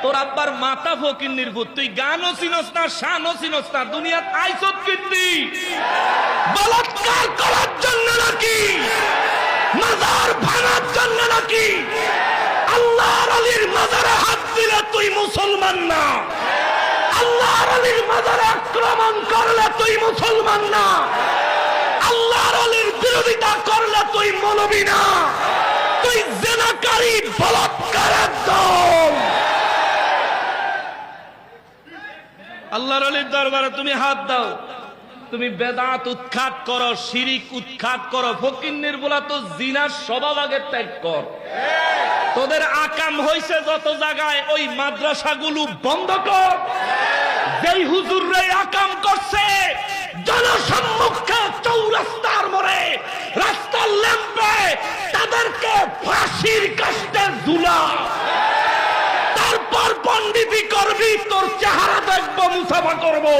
তোর আব্বার মাথা ফকির নির্ভূত, তুই গানও চিনস না, শানও চিনস না, দুনিয়াত আইছত কীর্তি বলাৎকার করার জন্য নাকি, মাজার ভাঙার জন্য নাকি? আল্লাহর আলীর মাজারে হাত দিলে তুই মুসলমান না, আল্লাহর আলীর মাজারে আক্রমণ করলে তুই মুসলমান না, আল্লাহর আলীর বিরোধিতা করলে তুই মৌলবি না, তুই জিনাকারী বলাৎকারের দল। আল্লাহর আলীর দরবারে তুমি হাত দাও, তুমি বেদাত উৎখাত করো, শিরিক উৎখাত করো, ফকিন্নির বলা তো জিনার স্বভাব আগে ত্যাগ কর। তোদের আকাম হইছে যত জায়গায়, ওই মাদ্রাসাগুলো বন্ধ কর। যেই হুজুররাই আকাম করছে জনসম্মুখে চৌরাস্তার মোড়ে রাস্তার ল্যাম্পে, তাদেরকে ফাঁসির কাস্টে ঝুলা, তারপর পণ্ডিতি করবি, তোর চেহারা দেখবো, মুসাফা করবো।